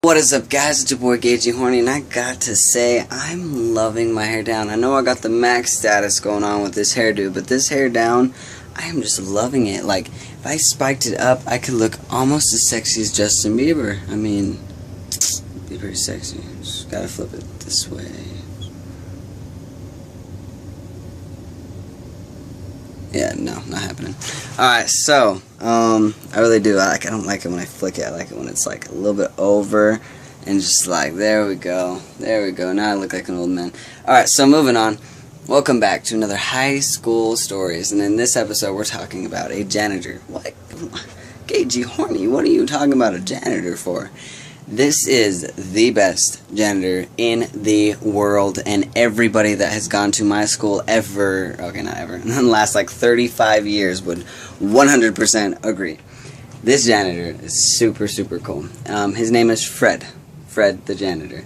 What is up, guys? It's your boy Gage Horne, and I got to say, I'm loving my hair down. I know I got the max status going on with this hairdo, but this hair down, I am just loving it. Like, if I spiked it up, I could look almost as sexy as Justin Bieber. I mean, be pretty sexy. Just gotta flip it this way. Yeah, no, not happening. Alright, so, I really do. I don't like it when I flick it. I like it when it's like a little bit over and just like, there we go. There we go. Now I look like an old man. Alright, so moving on. Welcome back to another high school stories. And in this episode, we're talking about a janitor. What? Gage Horne, what are you talking about a janitor for? This is the best janitor in the world, and everybody that has gone to my school ever, okay, not ever, in the last like 35 years would 100% agree. This janitor is super, super cool. His name is Fred the janitor.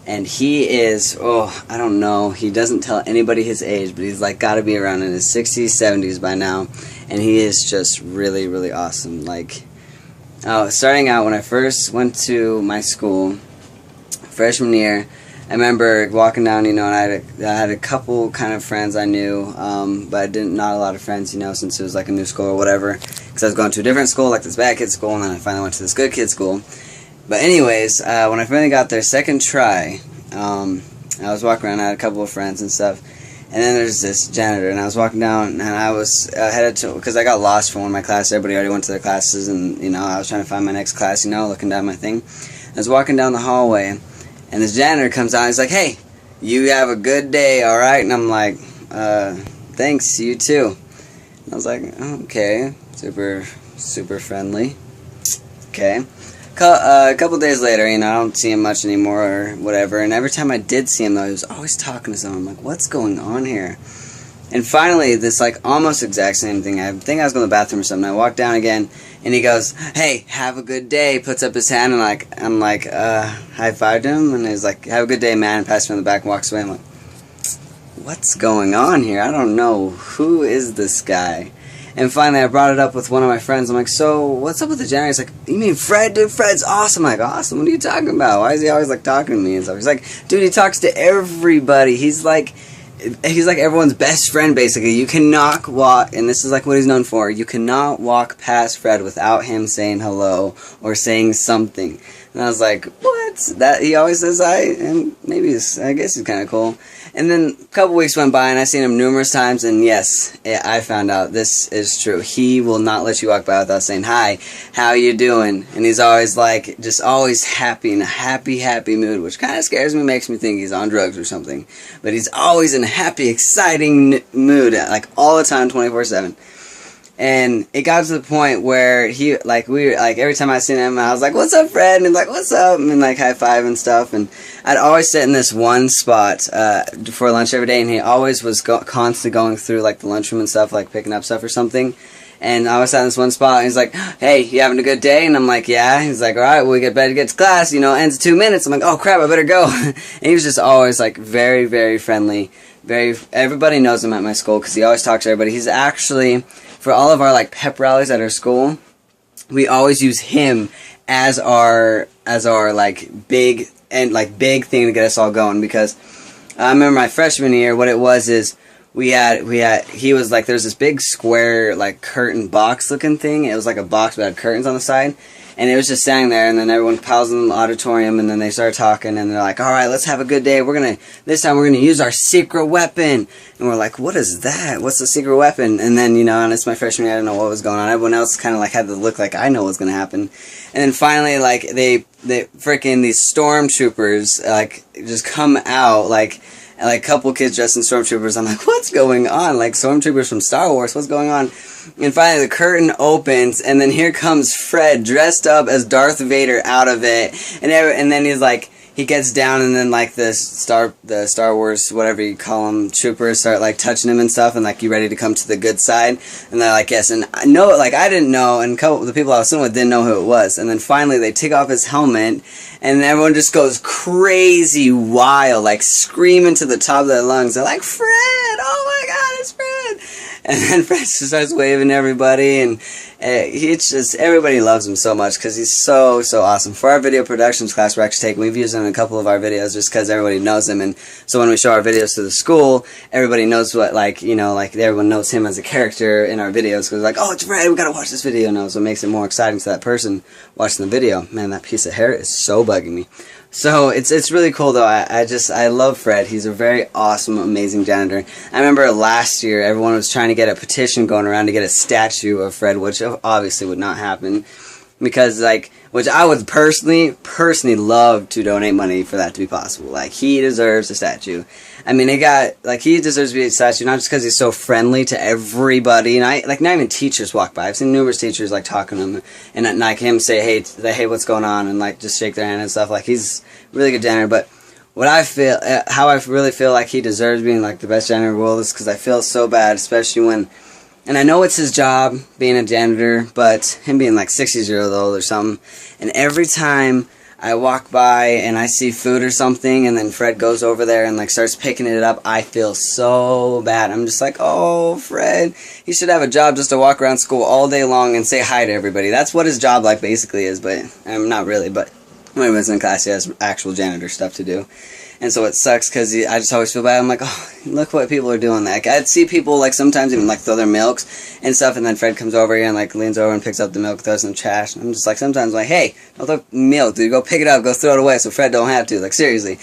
And he is, I don't know, he doesn't tell anybody his age, but he's like got to be around in his 60s, 70s by now, and he is just really, really awesome. Like, starting out, when I first went to my school, freshman year, I remember walking down, and I had a couple kind of friends I knew, but not a lot of friends, since it was like a new school or whatever, because I was going to a different school, like this bad kid school, and then I finally went to this good kid school. But anyways, when I finally got there, second try, I was walking around, I had a couple of friends and stuff, and then there's this janitor, and I was walking down, and I was headed to, because I got lost from one of my classes. Everybody already went to their classes, and, I was trying to find my next class, looking down my thing. I was walking down the hallway, and this janitor comes out, and he's like, "Hey, you have a good day, alright?" And I'm like, "Thanks, you too." And I was like, "Okay, super, super friendly." Okay. A couple days later, I don't see him much anymore or whatever, and every time I did see him, though, he was always talking to someone. I'm like, what's going on here? And finally, this, like, almost exact same thing, I think I was going to the bathroom or something, I walked down again, and he goes, "Hey, have a good day," puts up his hand, and I'm like, high-fived him, and he's like, "Have a good day, man," and passed me on the back and walks away. I'm like, what's going on here? I don't know. Who is this guy? And finally, I brought it up with one of my friends. I'm like, "So, what's up with the janitor?" He's like, "You mean Fred? Dude, Fred's awesome." I'm like, "Awesome? What are you talking about? Why is he always, like, talking to me and stuff?" He's like, "Dude, he talks to everybody. He's like everyone's best friend, basically. You cannot walk," and this is, like, what he's known for, you cannot walk past Fred without him saying hello or saying something. And I was like, what? That he always says hi? And maybe I guess he's kind of cool. And then a couple weeks went by, and I've seen him numerous times, and yes, I found out this is true. He will not let you walk by without saying, "Hi, how you doing?" And he's always like, just always happy, in a happy, happy mood, which kind of scares me, makes me think he's on drugs or something. But he's always in a happy, exciting mood, like all the time, 24/7. And it got to the point where every time I seen him, I was like, "What's up, Fred?" And he's like, "What's up?" And like high five and stuff. And I'd always sit in this one spot for lunch every day, and he always was constantly going through like the lunchroom and stuff, like picking up stuff or something. And I was sat in this one spot, and he's like, "Hey, you having a good day?" And I'm like, "Yeah." He's like, "Alright, we better get to class, ends in 2 minutes." I'm like, "Oh crap, I better go." And he was just always like very, very friendly. Everybody knows him at my school because he always talks to everybody. He's actually, for all of our like pep rallies at our school, we always use him as our like big thing to get us all going, because I remember my freshman year, what it was is he was like, there's this big square like curtain box looking thing. It was like a box but had curtains on the side, and it was just standing there, and then everyone piles in the auditorium, and then they start talking, and they're like, "Alright, let's have a good day. This time we're gonna use our secret weapon." And we're like, "What is that? What's the secret weapon?" And then, and it's my freshman year, I didn't know what was going on. Everyone else kind of like had to look like I know what's gonna happen. And then finally, like, these stormtroopers, like, just come out, like a couple kids dressed in stormtroopers. I'm like, what's going on? Like, stormtroopers from Star Wars, what's going on? And finally the curtain opens, and then here comes Fred dressed up as Darth Vader out of it, and then he's like, he gets down, and then like the Star Wars, whatever you call them, troopers start like touching him and stuff, and like, "You ready to come to the good side?" And they're like, "Yes." And I didn't know, and the people I was sitting with didn't know who it was. And then finally they take off his helmet, and everyone just goes crazy wild, like screaming to the top of their lungs. They're like, "Fred! Oh my God, it's Fred!" And then Fred just starts waving to everybody, and it's just, everybody loves him so much because he's so awesome. For our video productions class we're actually taking, we've used him in a couple of our videos just because everybody knows him, and so when we show our videos to the school, everybody knows what, like, you know, like everyone knows him as a character in our videos because like, oh, it's Fred, we gotta watch this video now, so it makes it more exciting to that person watching the video. Man, that piece of hair is so bugging me. So it's really cool though. I love Fred. He's a very awesome, amazing janitor. I remember last year everyone was trying to get a petition going around to get a statue of Fred, which obviously would not happen because which I would personally love to donate money for that to be possible. Like, he deserves a statue. I mean, he deserves to be a statue not just because he's so friendly to everybody, and not even teachers walk by. I've seen numerous teachers like talking to him and like him say, hey, what's going on, and like just shake their hand and stuff. Like, he's a really good janitor. But what I feel, how I really feel like he deserves being like the best janitor in the world is because I feel so bad, especially when. And I know it's his job, being a janitor, but him being like 60 years old or something, and every time I walk by and I see food or something, and then Fred goes over there and like starts picking it up, I feel so bad. I'm just like, oh, Fred, he should have a job just to walk around school all day long and say hi to everybody. That's what his job like basically is, but not really, but when he was in class, he has actual janitor stuff to do. And so it sucks because I just always feel bad. I'm like, oh, look what people are doing. Like, I'd see people like sometimes even like throw their milks and stuff, and then Fred comes over here and like leans over and picks up the milk, throws it in the trash. And I'm just like, sometimes like, hey, don't throw milk, dude. Go pick it up, go throw it away, so Fred don't have to. Like, seriously.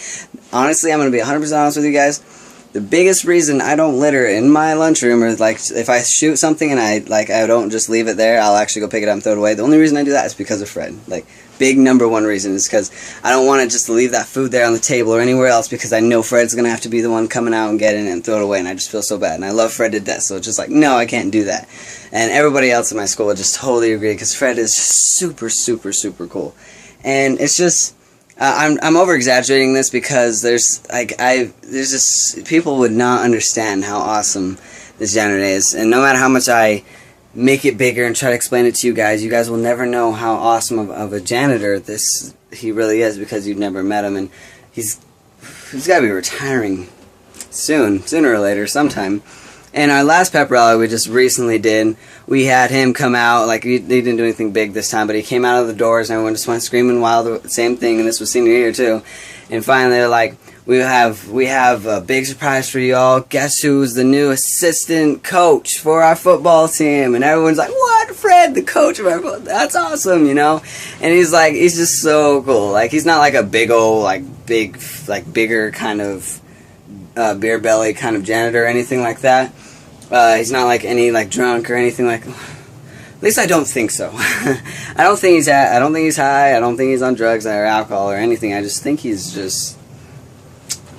Honestly, I'm gonna be 100% honest with you guys. The biggest reason I don't litter in my lunchroom, or like if I shoot something and I don't just leave it there, I'll actually go pick it up and throw it away. The only reason I do that is because of Fred. Like, big #1 reason is because I don't want to just leave that food there on the table or anywhere else because I know Fred's going to have to be the one coming out and getting it and throw it away, and I just feel so bad. And I love Fred to death, so it's just like, no, I can't do that. And everybody else in my school would just totally agree because Fred is super cool. And it's just, I'm over exaggerating this because there's just, people would not understand how awesome this janitor is, and no matter how much I make it bigger and try to explain it to you guys will never know how awesome of a janitor he really is because you've never met him, and he's got to be retiring sooner or later, sometime. And our last pep rally we just recently did, we had him come out, like, he didn't do anything big this time, but he came out of the doors and everyone just went screaming wild, the same thing, and this was senior year too. And finally they're like, we have a big surprise for y'all. Guess who's the new assistant coach for our football team? And everyone's like, what? Fred, the coach of our football? That's awesome, you know? And he's just so cool. Like, he's not like a big old, bigger kind of beer belly kind of janitor or anything like that. He's not like any drunk or anything like. At least I don't think so. I don't think he's high. I don't think he's on drugs or alcohol or anything. I just think he's just.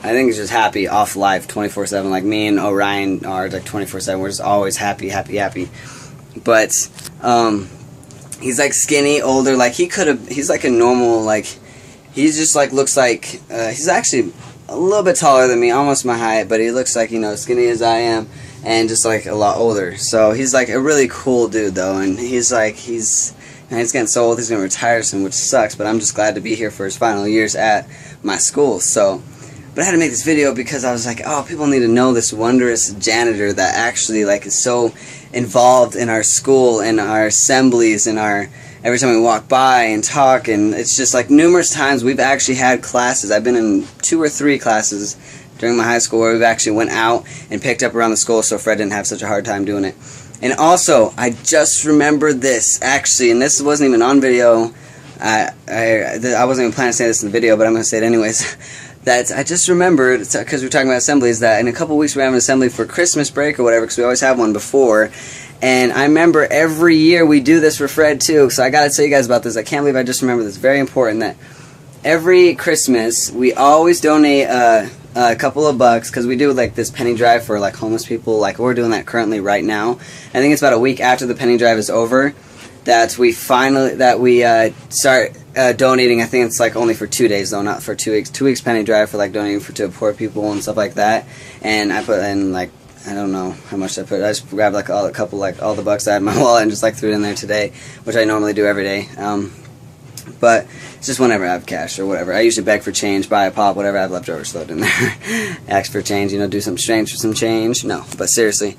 I think he's just happy off life 24/7. Like me and Orion are like 24/7. We're just always happy. But he's like skinny, older. Like he's like a normal. Like he just like looks like he's actually a little bit taller than me, almost my height. But he looks like, you know, skinny as I am, and just like a lot older. So he's like a really cool dude though, and he's getting so old he's gonna retire soon, which sucks. But I'm just glad to be here for his final years at my school. So. But I had to make this video because I was like, oh, people need to know this wondrous janitor that actually is so involved in our school and our assemblies and every time we walk by and talk, and it's just like numerous times we've actually had classes. I've been in 2 or 3 classes during my high school where we've actually went out and picked up around the school so Fred didn't have such a hard time doing it. And also, I just remembered this actually, and this wasn't even on video. I wasn't even planning to say this in the video, but I'm going to say it anyways. That I just remembered, because we're talking about assemblies, that in a couple weeks we're having an assembly for Christmas break or whatever, because we always have one before. And I remember every year we do this for Fred too, so I gotta tell you guys about this. I can't believe I just remembered this. Very important that every Christmas we always donate a couple of bucks, because we do like this penny drive for like homeless people. Like, we're doing that currently right now. I think it's about a week after the penny drive is over that we start donating. I think it's like only for 2 days though, not for 2 weeks. 2 weeks penny drive for like donating to poor people and stuff like that. And I put in like, I don't know how much I put. I just grabbed like all the bucks I had in my wallet and just like threw it in there today, which I normally do every day. But it's just whenever I have cash or whatever. I usually beg for change, buy a pop, whatever I have left over, throw it in there. Ask for change, you know, do something strange for some change. No, but seriously.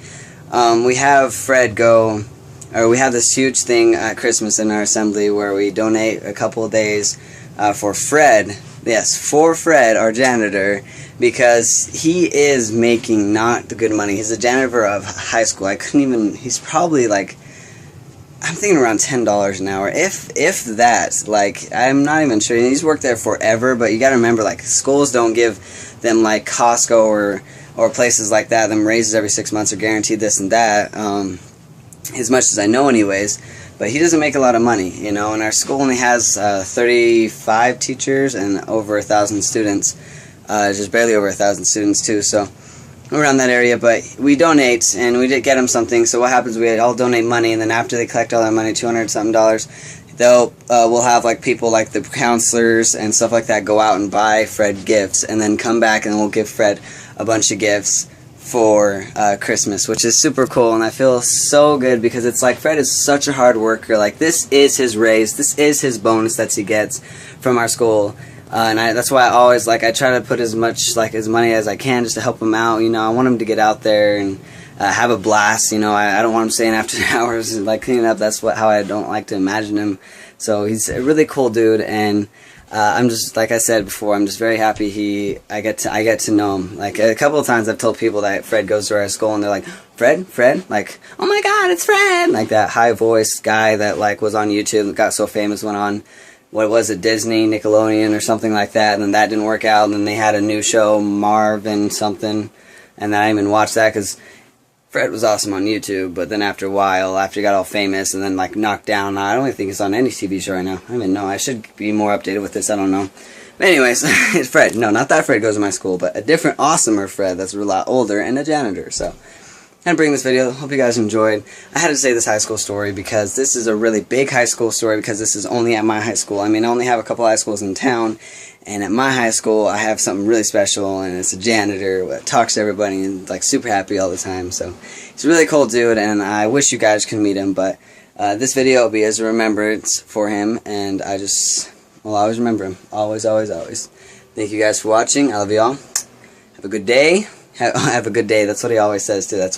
we have Fred go, or we have this huge thing at Christmas in our assembly where we donate a couple of days for Fred. Yes, for Fred, our janitor, because he is making not the good money. He's a janitor of high school. I couldn't even, he's probably like, I'm thinking around $10 an hour, if that. Like, I'm not even sure. He's worked there forever, but you gotta remember, like, schools don't give them, like, Costco or places like that, them raises every 6 months or guaranteed this and that, as much as I know anyways. But he doesn't make a lot of money, you know, and our school only has 35 teachers and over 1,000 students, just barely over 1,000 students too, so around that area. But we donate, and we did get them something. So what happens, we all donate money, and then after they collect all that money, $200 something, we'll have like people like the counselors and stuff like that go out and buy Fred gifts, and then come back and we'll give Fred a bunch of gifts for Christmas, which is super cool. And I feel so good because it's like Fred is such a hard worker. Like, this is his raise, this is his bonus that he gets from our school. And that's why I always, like, I try to put as much, like, as money as I can just to help him out. You know, I want him to get out there and have a blast. You know, I don't want him staying after hours like cleaning up. That's how I don't like to imagine him. So he's a really cool dude, and I'm just, like I said before, I'm just very happy I get to know him. Like, a couple of times I've told people that Fred goes to our school, and they're like, Fred? Like, oh my god, it's Fred! Like, that high voice guy that, like, was on YouTube and got so famous, went on, what was it, Disney, Nickelodeon, or something like that, and then that didn't work out, and then they had a new show, Marvin something, and then I didn't even watch that, because Fred was awesome on YouTube, but then after a while, after he got all famous and then, like, knocked down, I don't even think he's on any TV show right now. I don't even know. I should be more updated with this. I don't know. But anyways, it's Fred. No, not that Fred goes to my school, but a different, awesomer Fred that's a lot older and a janitor. So, I had to bring this video. Hope you guys enjoyed. I had to say this high school story because this is a really big high school story, because this is only at my high school. I mean, I only have a couple high schools in town, and at my high school, I have something really special, and it's a janitor that talks to everybody and, like, super happy all the time. So, he's a really cool dude, and I wish you guys could meet him, but this video will be as a remembrance for him, and I just will always remember him. Always, always, always. Thank you guys for watching. I love you all. Have a good day. Have a good day. That's what he always says, too. That's